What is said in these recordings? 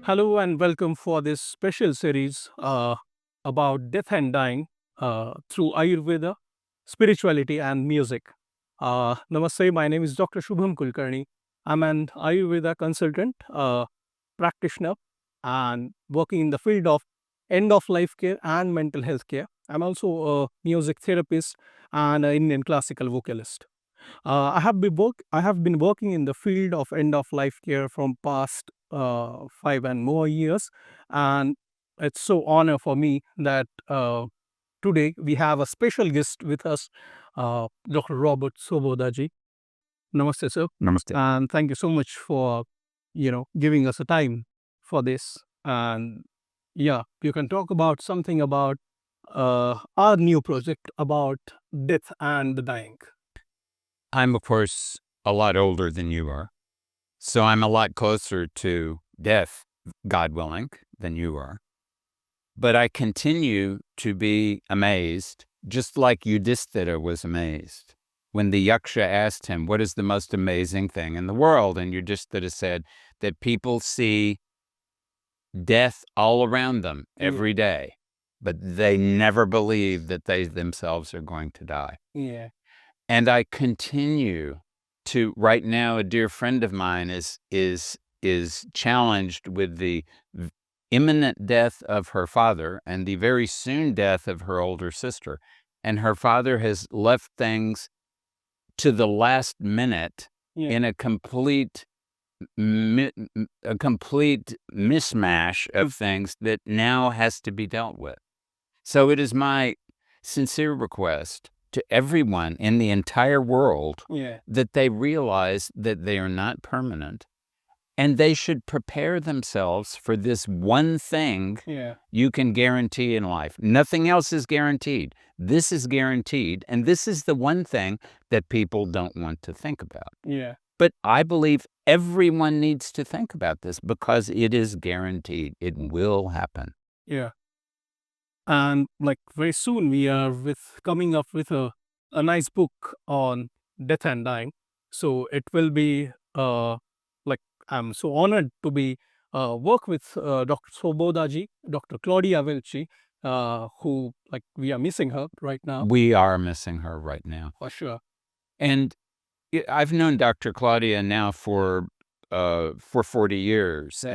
Hello and welcome for this special series about death and dying through Ayurveda, spirituality, and music. Namaste, my name is Dr. Shubham Kulkarni. I'm an Ayurveda consultant, practitioner, and working in the field of end of life care and mental health care. I'm also a music therapist and an Indian classical vocalist. I have been working in the field of end of life care from past 5 and more years, and it's so honor for me that today we have a special guest with us, Dr.Robert Svoboda ji. Namaste, sir, Namaste. and thank you so much for giving us a time for this. And yeah, you can talk about something about our new project about death and the dying. I'm, of course, a lot older than you are. So I'm a lot closer to death, God willing, than you are. But I continue to be amazed, just like Yudhishthira was amazed. When the Yaksha asked him, what is the most amazing thing in the world? And Yudhishthira said that people see death all around them every day, but they never believe that they themselves are going to die. Yeah. And I continue to right now. A dear friend of mine is challenged with the imminent death of her father and the very soon death of her older sister, and her father has left things to the last minute in a complete mishmash of things that now has to be dealt with. So it is my sincere request to everyone in the entire world that they realize that they are not permanent, and they should prepare themselves for this one thing you can guarantee in life. Nothing else is guaranteed. This is guaranteed, and this is the one thing that people don't want to think about. But I believe everyone needs to think about this because it is guaranteed. It will happen. Yeah. And like very soon we are coming up with a nice book on death and dying. So it will be like I'm so honored to be work with Dr. Svoboda ji, Dr. Claudia Vilci, who like we are missing her right now. We are missing her right now. For sure. And I've known Dr. Claudia now for 40 years,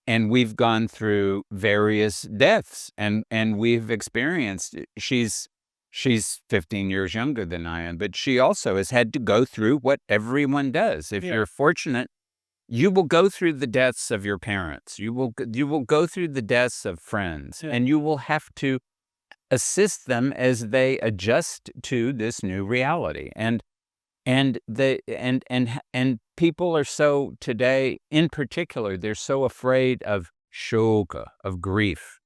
and we've gone through various deaths, and we've experienced. She's 15 years younger than I am, but she also has had to go through what everyone does. If you're fortunate, you will go through the deaths of your parents. You will go through the deaths of friends, and you will have to assist them as they adjust to this new reality. And people are so today, in particular, they're so afraid of shoka, of grief.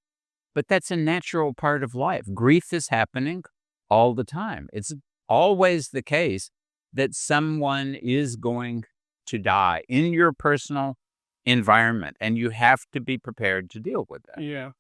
But that's a natural part of life. Grief is happening all the time. It's always the case that someone is going to die in your personal environment, and you have to be prepared to deal with that. Yeah.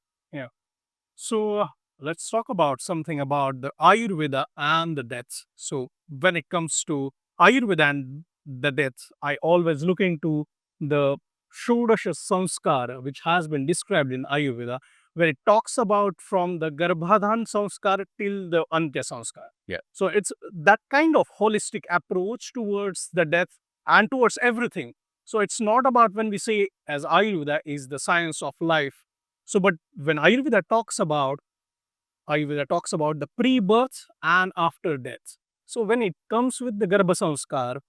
So let's talk about something about the Ayurveda and the deaths. So when it comes to Ayurveda and the deaths, I always look into the Shodasha Samskara, which has been described in Ayurveda, where it talks about from the Garbhadhan Samskara till the Antya Samskara. Yeah. So it's that kind of holistic approach towards the death and towards everything. So it's not about when we say as Ayurveda is the science of life. So, but when Ayurveda talks about the pre-birth and after death. So when it comes with the Garbha Samskar,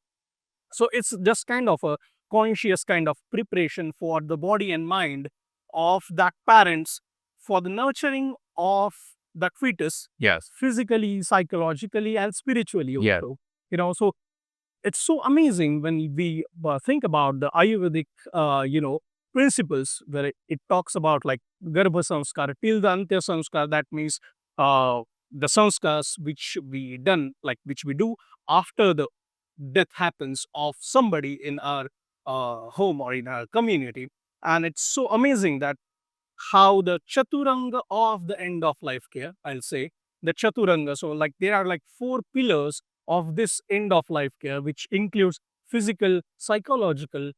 so it's just kind of a conscious kind of preparation for the body and mind of that parents for the nurturing of that fetus. Yes. Physically, psychologically, and spiritually also. So it's so amazing when we think about the Ayurvedic, principles where it talks about like Garbha Samskara till the Antya Samskara. That means the sanskars which we do after the death happens of somebody in our home or in our community. And it's so amazing that how the chaturanga of the end of life care, I'll say, the chaturanga. So like there are like 4 pillars of this end of life care, which includes physical, psychological,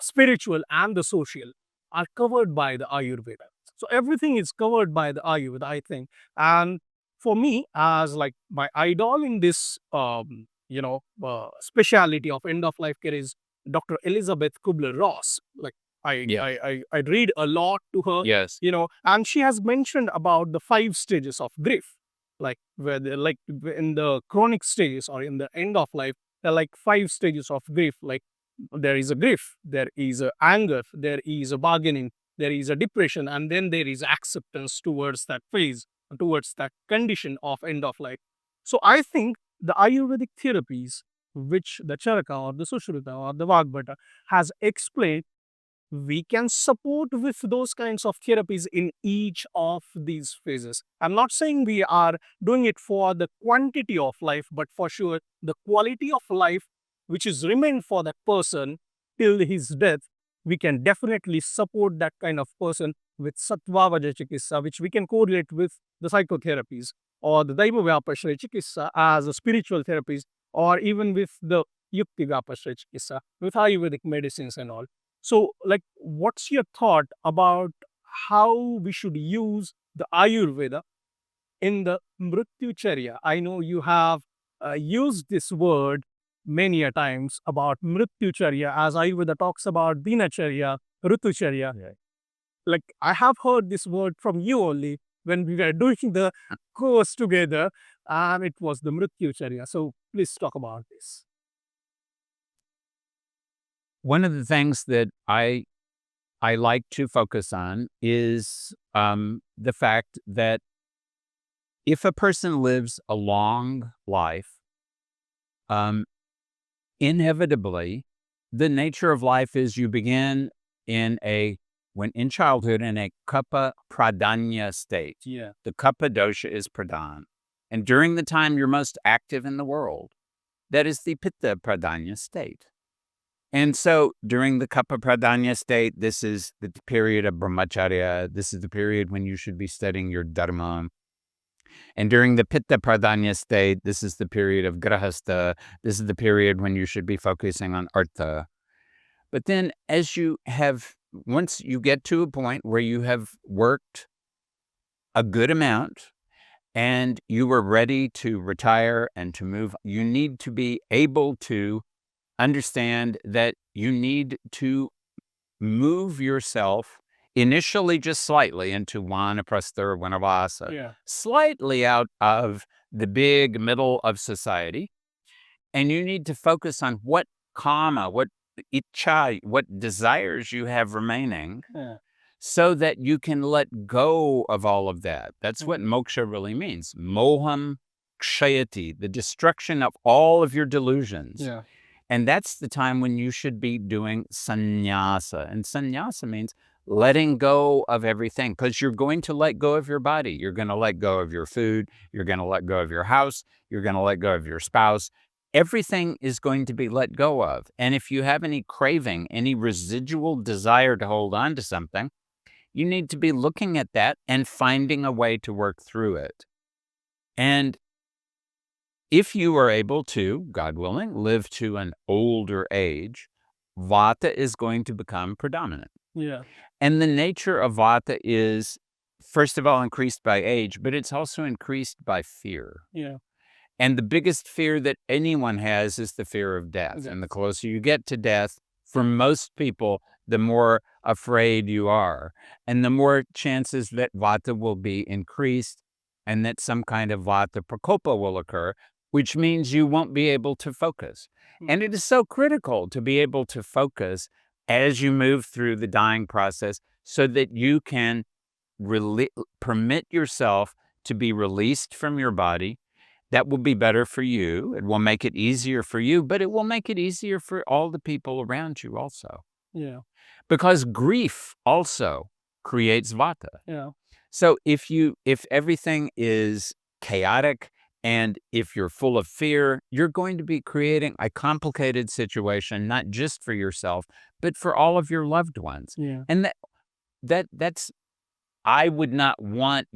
spiritual, and the social. are covered by the Ayurveda. So everything is covered by the Ayurveda, I think. And for me, as like my idol in this, speciality of end of life care is Dr. Elizabeth Kubler-Ross. Like Yeah. I read a lot to her, Yes. and she has mentioned about the 5 stages of grief, like where they like in the chronic stages or in the end of life, there are like 5 stages of grief. Like there is a grief, there is a anger, there is a bargaining, there is a depression, and then there is acceptance towards that phase, towards that condition of end of life. So I think the Ayurvedic therapies, which the Charaka or the Sushruta or the Vagbhata has explained, we can support with those kinds of therapies in each of these phases. I'm not saying we are doing it for the quantity of life, but for sure the quality of life which is remained for that person till his death, we can definitely support that kind of person with Sattva Vaja Chikitsa, which we can correlate with the psychotherapies or the Daiva Vyapashraya Chikitsa as a spiritual therapies, or even with the Yukti Vyapashraya Chikitsa, with Ayurvedic medicines and all. So, like, what's your thought about how we should use the Ayurveda in the Mrityucharya? I know you have used this word many a times about Mrityucharya, as Ayurveda talks about Dinacharya, Ritucharya. Yeah. Like, I have heard this word from you only when we were doing the course together, and it was the Mrityucharya. So, please talk about this. One of the things that I like to focus on is the fact that if a person lives a long life, um, inevitably, the nature of life is you begin when in childhood in a kapha pradanya state. Yeah. The kapha dosha is pradhan. And during the time you're most active in the world, that is the pitta pradanya state. And so during the kapha pradanya state, this is the period of brahmacharya. This is the period when you should be studying your dharma. And during the pitta pradanya state, this is the period of grahastha. This is the period when you should be focusing on artha. But then once you get to a point where you have worked a good amount and you are ready to retire and to move, you need to be able to understand that you need to move yourself initially just slightly into vanaprastha or vanavasa, Yeah. slightly out of the big middle of society. And you need to focus on what kama, what ichcha, what desires you have remaining, Yeah. so that you can let go of all of that. That's what moksha really means. Moham kshayati, the destruction of all of your delusions. Yeah. And that's the time when you should be doing sannyasa. And sannyasa means letting go of everything, because you're going to let go of your body. You're going to let go of your food. You're going to let go of your house. You're going to let go of your spouse. Everything is going to be let go of. And if you have any craving, any residual desire to hold on to something, you need to be looking at that and finding a way to work through it. And if you are able to, God willing, live to an older age, Vata is going to become predominant. Yeah. And the nature of Vata is, first of all, increased by age, but it's also increased by fear. Yeah. And the biggest fear that anyone has is the fear of death. And the closer you get to death, for most people, the more afraid you are. And the more chances that Vata will be increased and that some kind of Vata prakopa will occur, which means you won't be able to focus. And it is so critical to be able to focus as you move through the dying process so that you can permit yourself to be released from your body. That will be better for you. It will make it easier for you, but it will make it easier for all the people around you also. Yeah. Because grief also creates Vata. Yeah. So if everything is chaotic and if you're full of fear, you're going to be creating a complicated situation, not just for yourself, but for all of your loved ones. Yeah. And that's I would not want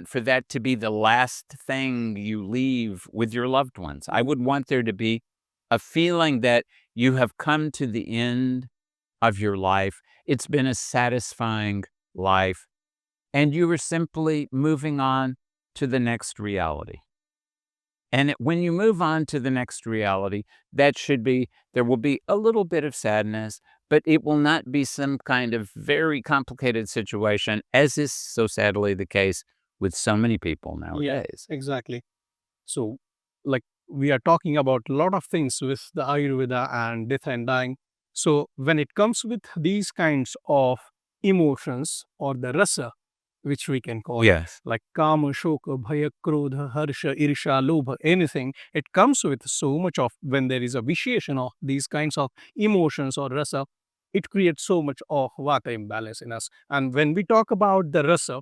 for that to be the last thing you leave with your loved ones. I would want there to be a feeling that you have come to the end of your life. It's been a satisfying life, and you were simply moving on to the next reality. And when you move on to the next reality, there will be a little bit of sadness, but it will not be some kind of very complicated situation, as is so sadly the case with so many people nowadays. Exactly. So, like, we are talking about a lot of things with the Ayurveda and death and dying. So, when it comes with these kinds of emotions or the rasa, which we can call Yes. like kama, shoka, bhaya, krodha, harsha, irsha, lobha, anything, it comes with so much of when there is a vitiation of these kinds of emotions or rasa, it creates so much of vata imbalance in us. And when we talk about the rasa,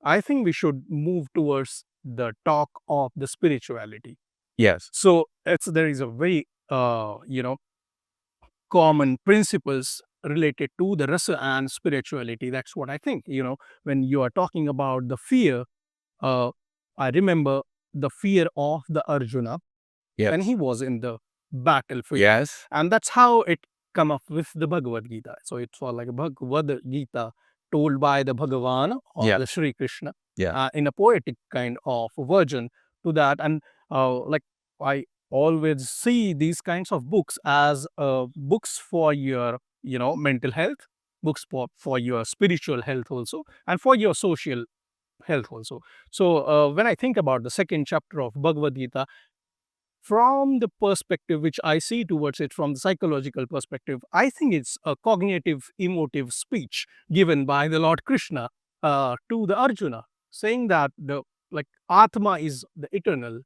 I think we should move towards the talk of the spirituality. Yes. So there is a very common principles related to the rasa and spirituality. That's what I think. When you are talking about the fear, uh, I remember the fear of the Arjuna when he Yes. was in the battlefield. Yes. And that's how it come up with the Bhagavad Gita. So it's all like a Bhagavad Gita told by the Bhagavan or the Yes. Sri Krishna Yeah. in a poetic kind of version to that. And like I always see these kinds of books as books for your, mental health, books for your spiritual health also, and for your social health also. So when I think about the second chapter of Bhagavad Gita, from the perspective which I see towards it from the psychological perspective, I think it's a cognitive, emotive speech given by the Lord Krishna to the Arjuna, saying that the like Atma is the eternal,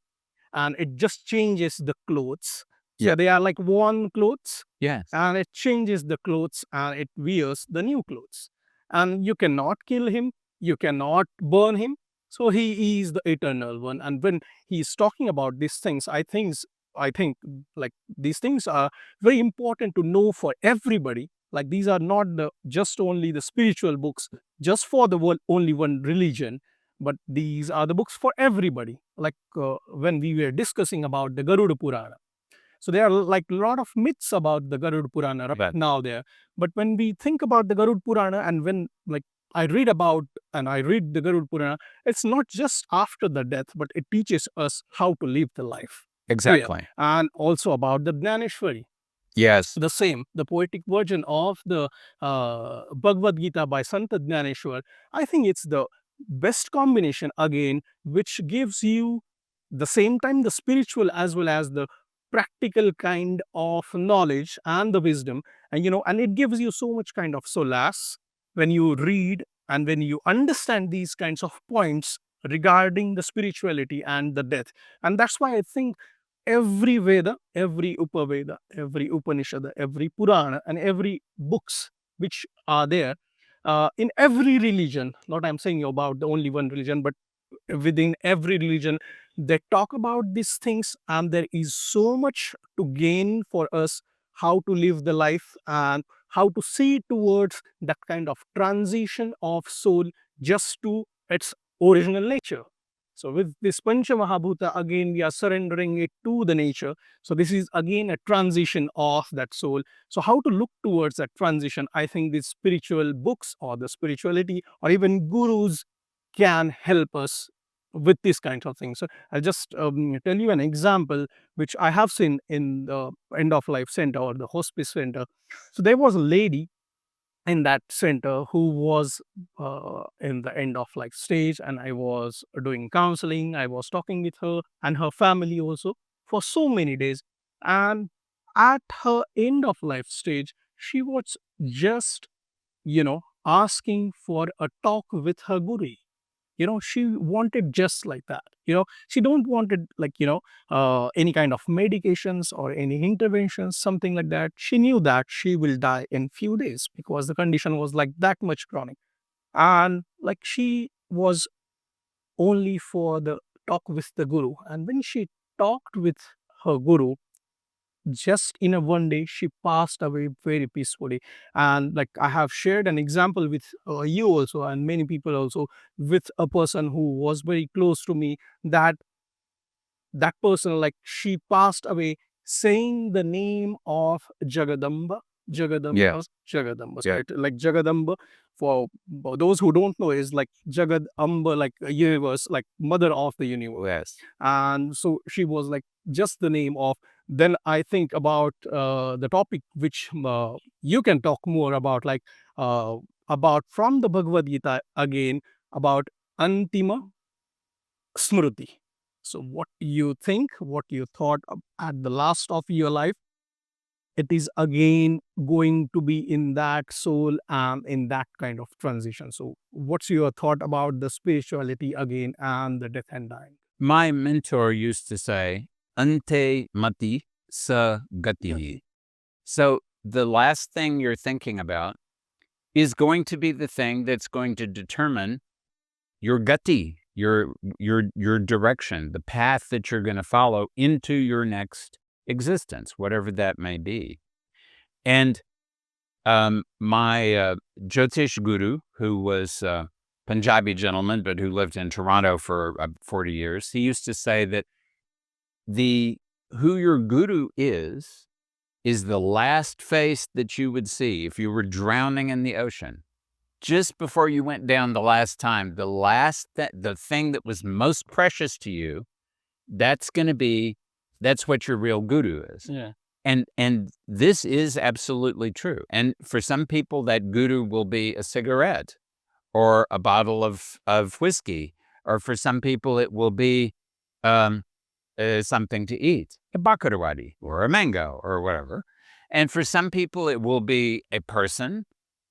and it just changes the clothes. So Yeah. they are like worn clothes, Yes. and it changes the clothes and it wears the new clothes. And you cannot kill him, you cannot burn him. So he is the eternal one. And when he's talking about these things, I think like these things are very important to know for everybody. Like these are not just only the spiritual books, just for the world, only one religion, but these are the books for everybody. Like when we were discussing about the Garuda Purana, so there are like a lot of myths about the Garuda Purana right now there. But when we think about the Garuda Purana, and when like I read about and I read the Garuda Purana, it's not just after the death, but it teaches us how to live the life. Exactly. And also about the Dnyaneshwari, Yes. the same, the poetic version of the Bhagavad Gita by Santa Dnyaneshwar. I think it's the best combination again, which gives you the same time the spiritual as well as the practical kind of knowledge and the wisdom. And it gives you so much kind of solace when you read and when you understand these kinds of points regarding the spirituality and the death. And that's why I think every Veda, every Upaveda, every Upanishad, every Purana, and every books which are there in every religion, not I'm saying about the only one religion, but within every religion, they talk about these things, and there is so much to gain for us how to live the life and how to see towards that kind of transition of soul just to its original nature. So with this Pancha Mahabhuta, again, we are surrendering it to the nature. So this is again a transition of that soul. So how to look towards that transition? I think these spiritual books or the spirituality or even gurus can help us with these kinds of things. So I'll just tell you an example which I have seen in the end of life center or the hospice center. So there was a lady in that center who was in the end of life stage, and I was doing counseling, I was talking with her and her family also for so many days. And at her end of life stage, she was just asking for a talk with her guru. She wanted just like that. She don't wanted like any kind of medications or any interventions, something like that. She knew that she will die in few days because the condition was like that much chronic. And like she was only for the talk with the guru. And when she talked with her guru, just in a one day she passed away very peacefully. And like I have shared an example with you also and many people also, with a person who was very close to me, that that person, like she passed away saying the name of Jagadamba. Jagadamba. Yeah. Jagadamba. Yeah. Right? Like Jagadamba, for those who don't know, is like Jagadamba, like a universe, like mother of the universe. Yes. And so she was like just the name of. Then I think about the topic which you can talk more about from the Bhagavad Gita again, about Antima Smriti. So what you think, what you thought at the last of your life, it is again going to be in that soul and in that kind of transition. So what's your thought about the spirituality again and the death and dying? My mentor used to say, Ante mati sa gatihi. So the last thing you're thinking about is going to be the thing that's going to determine your gati, your direction, the path that you're going to follow into your next existence, whatever that may be. And my Jyotish guru, who was a Punjabi gentleman, but who lived in Toronto for 40 years, he used to say that who your guru is the last face that you would see if you were drowning in the ocean. Just before you went down the last time, the thing that was most precious to you, that's what your real guru is. Yeah. And this is absolutely true. And for some people, that guru will be a cigarette or a bottle of whiskey, or for some people it will be something to eat, a bakarwadi or a mango or whatever. And for some people, it will be a person.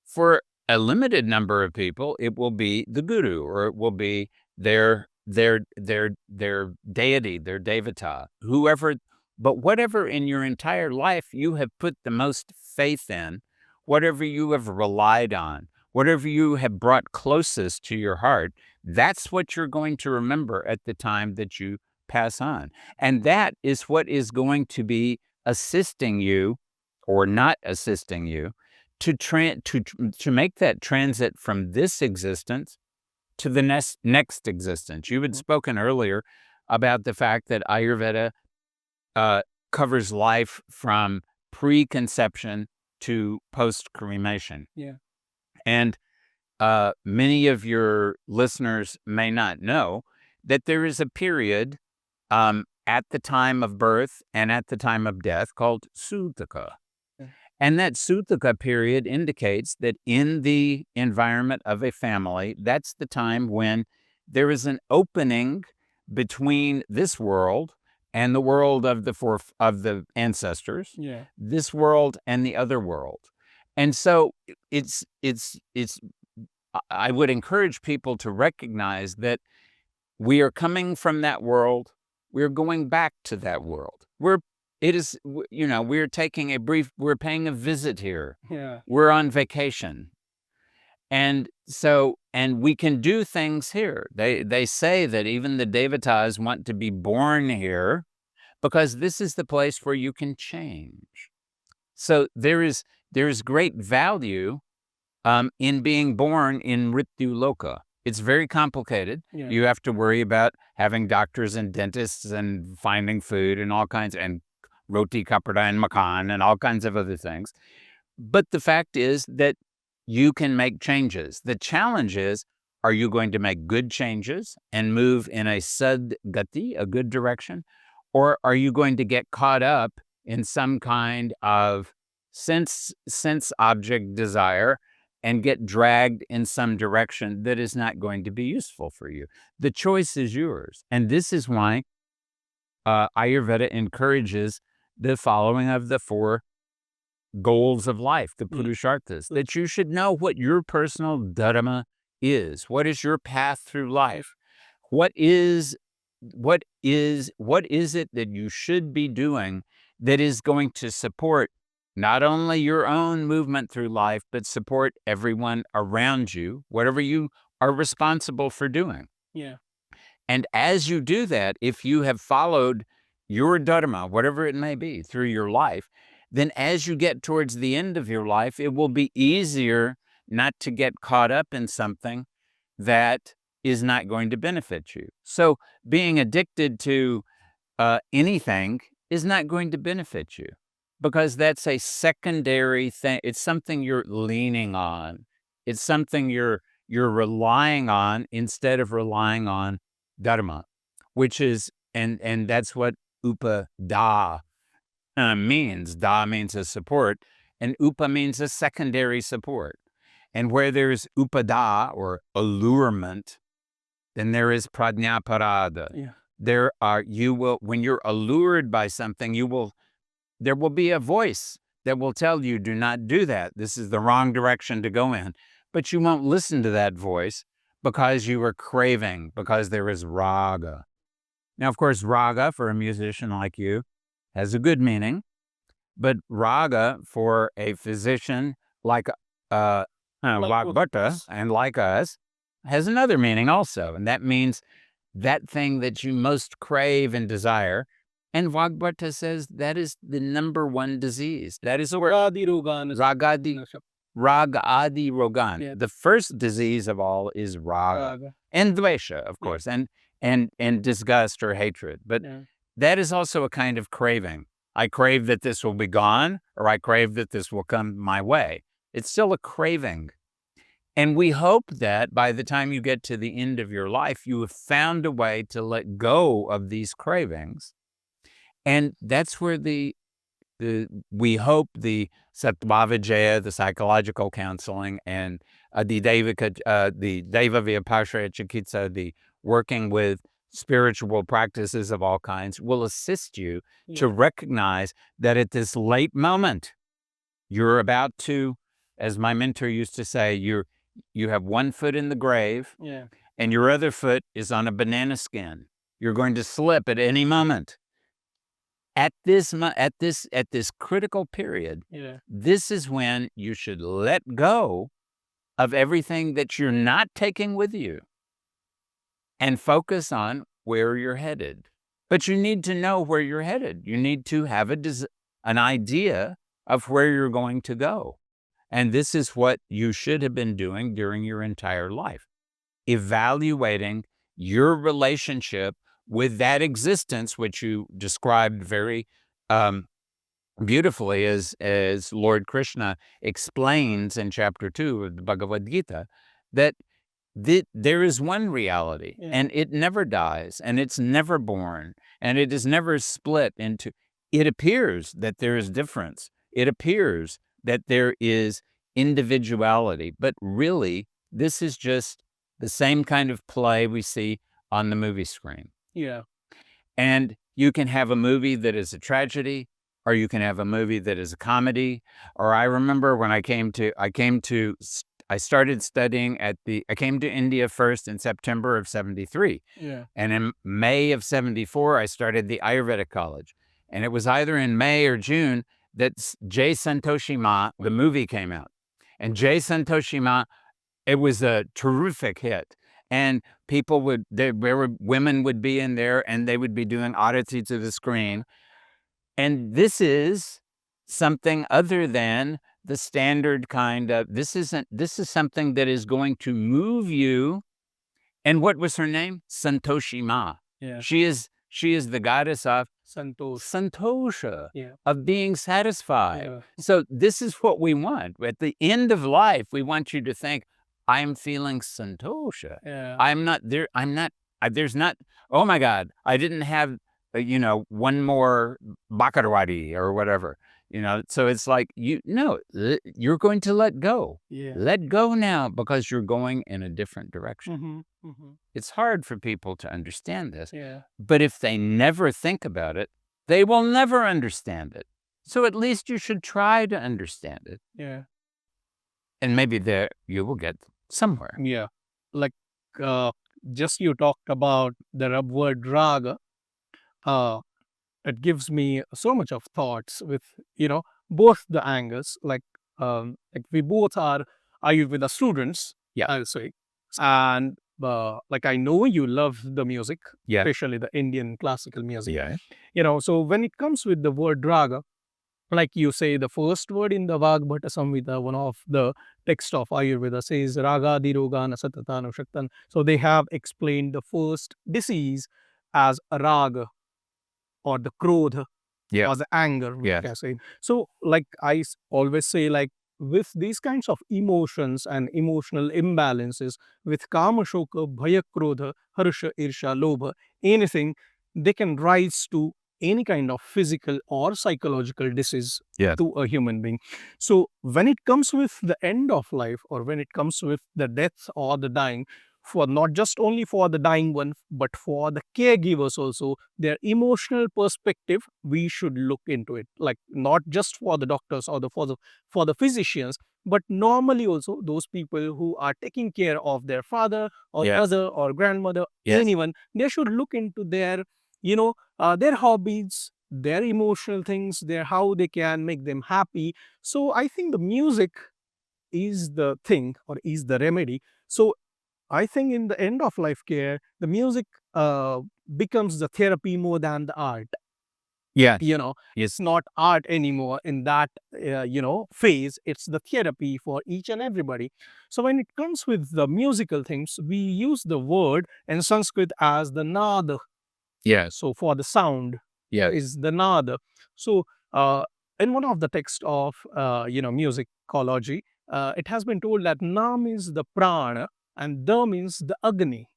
For a limited number of people, it will be the guru, or it will be their deity, their devata, whoever. But whatever in your entire life you have put the most faith in, whatever you have relied on, whatever you have brought closest to your heart, that's what you're going to remember at the time that you pass on. And that is what is going to be assisting you or not assisting you to make that transit from this existence to the next existence. You had spoken earlier about the fact that Ayurveda covers life from preconception to post-cremation. Yeah. And many of your listeners may not know that there is a period at the time of birth and at the time of death called Sutaka. And that Sutaka period indicates that in the environment of a family, that's the time when there is an opening between this world and the world of the ancestors, yeah, this world and the other world. And so I would encourage people to recognize that we are coming from that world. We're going back to that world. We're paying a visit here. Yeah. We're on vacation. And we can do things here. They say that even the devatas want to be born here because this is the place where you can change. So there is great value in being born in Mrityu Loka. It's very complicated. Yeah. You have to worry about having doctors and dentists and finding food and all kinds, and roti, kapada, and makan, and all kinds of other things. But the fact is that you can make changes. The challenge is, are you going to make good changes and move in a sadgati, a good direction? Or are you going to get caught up in some kind of sense object desire and get dragged in some direction that is not going to be useful for you? The choice is yours. And this is why Ayurveda encourages the following of the 4 goals of life, the purusharthas, that you should know what your personal dharma is. What is your path through life? What is it that you should be doing that is going to support not only your own movement through life, but support everyone around you, whatever you are responsible for doing. Yeah. And as you do that, if you have followed your dharma, whatever it may be, through your life, then as you get towards the end of your life, it will be easier not to get caught up in something that is not going to benefit you. So being addicted to anything is not going to benefit you. because that's a secondary thing. It's something you're leaning on. It's something you're relying on instead of relying on dharma, which is and that's what upada means. Da means a support, and upa means a secondary support. And where there's upada or allurement, then there is prajnaparada. Yeah. There are when you're allured by something, there will be a voice that will tell you, do not do that. This is the wrong direction to go in. But you won't listen to that voice because you are craving, because there is raga. Now, of course, raga for a musician like you has a good meaning, but raga for a physician like Vata and like us has another meaning also. And that means that thing that you most crave and desire. And Vagbhata says that is the number one disease. That is Ragadi Rogan. Ragadi Rogan. Yeah. The first disease of all is raga. And dvesha, of course, and disgust or hatred. But that is also a kind of craving. I crave that this will be gone, or I crave that this will come my way. It's still a craving. And we hope that by the time you get to the end of your life, you have found a way to let go of these cravings. And that's where we hope the Sattva-Vijaya, the psychological counseling, and the Deva Vyapashraya Chikitsa, the working with spiritual practices of all kinds, will assist you to recognize that at this late moment, you're about to, as my mentor used to say, you have one foot in the grave, and your other foot is on a banana skin. You're going to slip at any moment. At this critical period, this is when you should let go of everything that you're not taking with you and focus on where you're headed. But you need to know where you're headed. You need to have an idea of where you're going to go. And this is what you should have been doing during your entire life, evaluating your relationship with that existence, which you described very beautifully as Lord Krishna explains in chapter 2 of the Bhagavad Gita, that there is one reality, and it never dies, and it's never born, and it is never split into. It appears that there is difference. It appears that there is individuality, but really, this is just the same kind of play we see on the movie screen. And you can have a movie that is a tragedy, or you can have a movie that is a comedy. Or I remember when I started studying I came to India first in September of 73. And in May of 74, I started the Ayurvedic college. And it was either in May or June that Jai Santoshi Ma, the movie, came out. And Jai Santoshi Ma, it was a terrific hit. And women would be in there, and they would be doing oddity to the screen. And this is something other than the standard kind of, this is something that is going to move you. And what was her name? Santoshi Ma. She is the goddess of Santosha, of being satisfied. So this is what we want. At the end of life, we want you to think, I'm feeling Santosha. I'm not there. There's not, oh my God, I didn't have, one more Bakarwadi or whatever. So it's like, you're going to let go. Let go now, because you're going in a different direction. It's hard for people to understand this. But if they never think about it, they will never understand it. So at least you should try to understand it. And maybe there you will get somewhere. Like just you talked about the word raga. It gives me so much of thoughts with both the angles. Like we both are Ayurveda students, I'll say, and like I know you love the music, especially the Indian classical music. So when it comes with the word raga, like you say, the first word in the Vagbhata Samhita, one of the text of Ayurveda, says Ragadi Rogana Satatanu Shaktan. So they have explained the first disease as a raga, or the krodha. or the anger, we can say. So, like always say, like with these kinds of emotions and emotional imbalances, with kama, shoka, bhaya, krodha, harsha, irsha, lobha, anything, they can rise to any kind of physical or psychological disease to a human being. So when it comes with the end of life, or when it comes with the death or the dying, for not just only for the dying one, but for the caregivers also, their emotional perspective, we should look into it. Like not just for the doctors or for the physicians, but normally also those people who are taking care of their father or mother or grandmother, anyone, they should look into their, their hobbies, their emotional things, their how they can make them happy. So I think the music is the thing, or is the remedy. So I think in the end of life care, the music becomes the therapy more than the art. It's not art anymore in that phase. It's the therapy for each and everybody. So when it comes with the musical things, we use the word in Sanskrit as the nad. So for the sound is the nada. So in one of the texts of musicology, it has been told that na means the prana and da means the agni.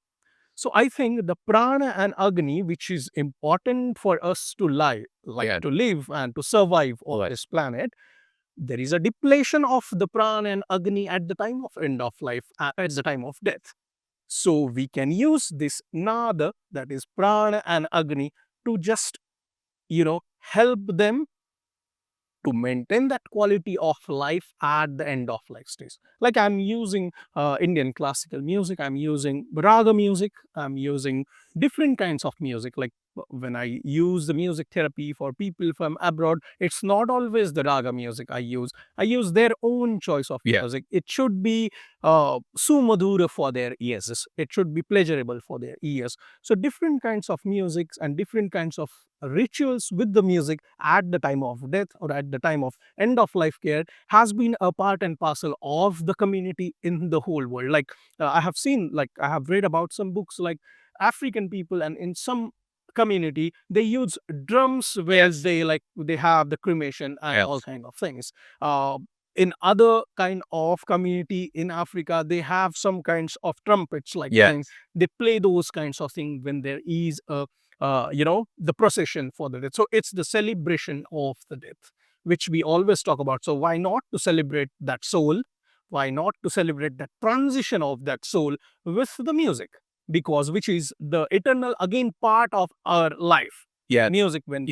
So I think the prana and agni, which is important for us to to live and to survive on this planet, there is a depletion of the prana and agni at the time of end of life, at the time of death. So we can use this nada, that is prana and agni, to just, help them to maintain that quality of life at the end of life stage. Like I'm using Indian classical music, I'm using raga music, I'm using different kinds of music. Like when I use the music therapy for people from abroad, it's not always the raga music I use. I use their own choice of music. It should be sumadura for their ears. It should be pleasurable for their ears. So different kinds of musics and different kinds of rituals with the music at the time of death or at the time of end of life care has been a part and parcel of the community in the whole world. Like I have seen, like I have read about some books, like African people, and in some community they use drums where they have the cremation and all kind of things. In other kind of community in Africa, they have some kinds of trumpets, like things. They play those kinds of things when there is a the procession for the death. So it's the celebration of the death, which we always talk about. So why not to celebrate that soul? Why not to celebrate that transition of that soul with the music? Because which is the eternal again part of our life. Music, when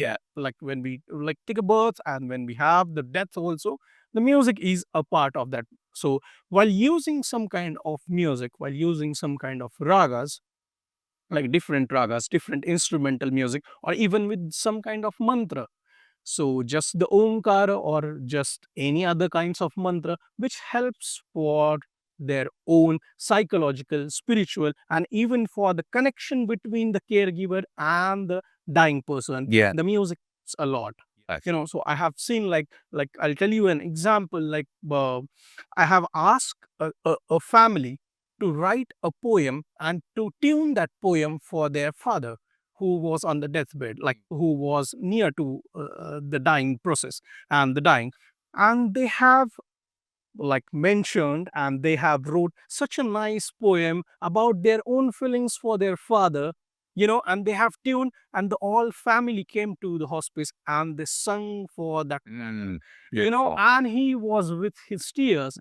when we like take a birth and when we have the death also, the music is a part of that. So while using some kind of music, while using some kind of ragas, like different ragas, different instrumental music, or even with some kind of mantra. So just the omkara or just any other kinds of mantra, which helps for their own psychological, spiritual, and even for the connection between the caregiver and the dying person. The music is a lot. So I have seen, like I'll tell you an example. Like I have asked a family to write a poem and to tune that poem for their father who was on the deathbed, like who was near to the dying process and the dying. And they have like mentioned and they have wrote such a nice poem about their own feelings for their father, and they have tuned, and the all family came to the hospice and they sung for that, and he was with his tears.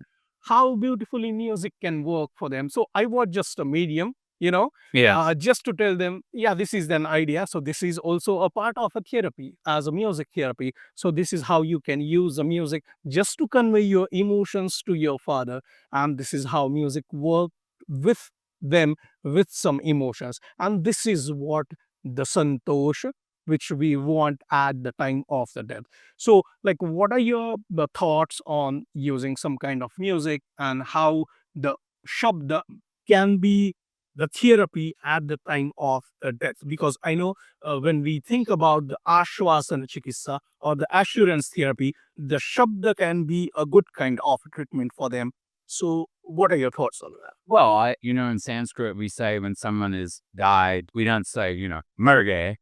How beautifully music can work for them. So I was just a medium, just to tell them, yeah, this is an idea. So this is also a part of a therapy as a music therapy. So this is how you can use the music just to convey your emotions to your father. And this is how music works with them, with some emotions. And this is what the santosh, which we want at the time of the death. So, like, what are your the thoughts on using some kind of music and how the Shabda can be the therapy at the time of death? Because I know when we think about the Ashwasana Chikitsa or the assurance therapy, the Shabda can be a good kind of treatment for them. So, what are your thoughts on that? Well, in Sanskrit, we say when someone has died, we don't say, murge,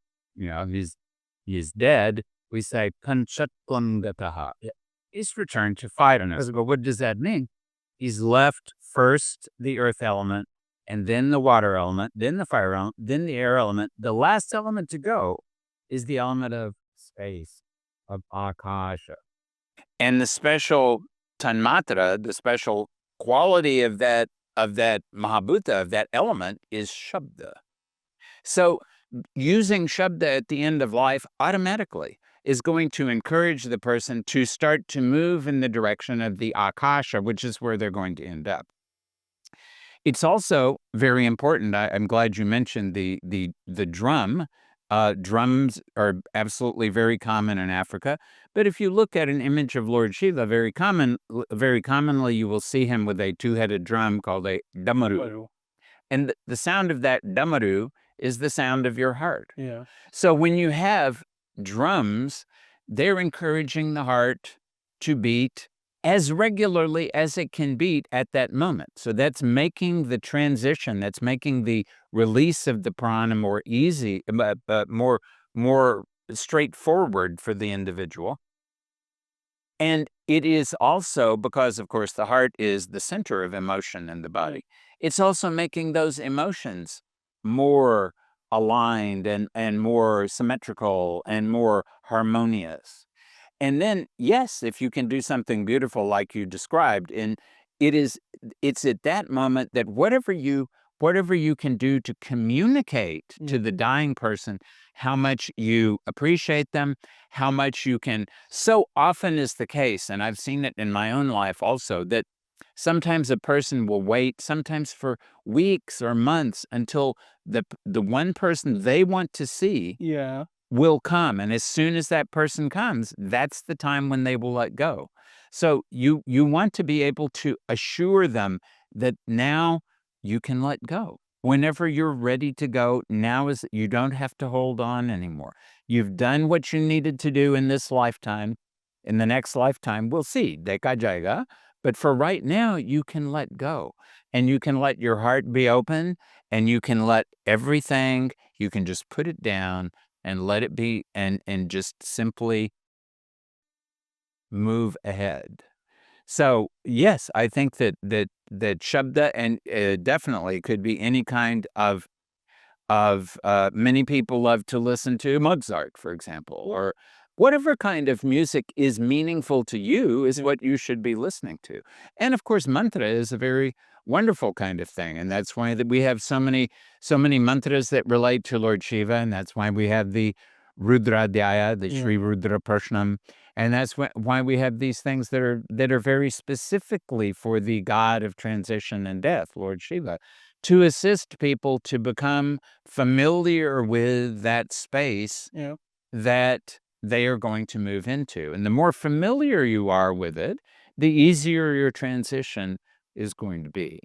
he's dead. we say Panchatvangataha. He's returned to fireness. But what does that mean? He's left first the earth element, and then the water element, then the fire element, then the air element. The last element to go is the element of space, of akasha. And the special tanmatra, the special quality of that mahabhuta, of that element, is Shabda. So using Shabda at the end of life automatically is going to encourage the person to start to move in the direction of the akasha, which is where they're going to end up. It's also very important. I'm glad you mentioned the drum. Drums are absolutely very common in Africa. But if you look at an image of Lord Shiva, very commonly you will see him with a two-headed drum called a damaru. And the sound of that damaru is the sound of your heart. Yeah. So when you have drums, they're encouraging the heart to beat as regularly as it can beat at that moment. So that's making the transition, that's making the release of the prana more easy, but more straightforward for the individual. And it is also because, of course, the heart is the center of emotion in the body. It's also making those emotions more aligned and more symmetrical and more harmonious. And then, yes, if you can do something beautiful like you described, and it's at that moment that whatever you can do to communicate to the dying person how much you appreciate them, how much you can. So often is the case, and I've seen it in my own life also, that sometimes a person will wait, sometimes for weeks or months, until the one person they want to see Yeah. will come. And as soon as that person comes, that's the time when they will let go. So you want to be able to assure them that now you can let go. Whenever you're ready to go, now is you don't have to hold on anymore. You've done what you needed to do in this lifetime. In the next lifetime, we'll see. Dekha jayega. But for right now, you can let go. And you can let your heart be open, and you can let everything, you can just put it down and let it be, and just simply move ahead. So yes, I think that Shabda, and definitely could be any kind of many people love to listen to Mozart, for example, or whatever kind of music is meaningful to you is what you should be listening to. And of course, mantra is a very wonderful kind of thing, and that's why that we have so many mantras that relate to Lord Shiva, and that's why we have the Rudra Dhyaya, the Sri Rudra Prashnam, and that's why we have these things that are very specifically for the god of transition and death, Lord Shiva, to assist people to become familiar with that space that they are going to move into. And the more familiar you are with it, the easier your transition is going to be.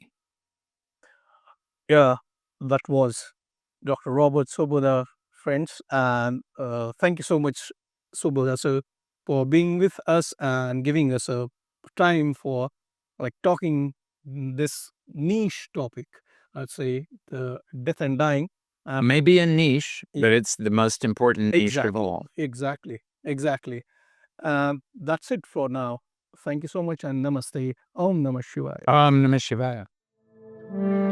Yeah, that was Dr. Robert Svoboda, friends, and thank you so much, Svoboda, sir, for being with us and giving us a time for like talking this niche topic. I'd say the death and dying. Maybe a niche, but it's the most important niche of all. Exactly. That's it for now. Thank you so much and namaste. Om Namah Shivaya. Om Namah Shivaya.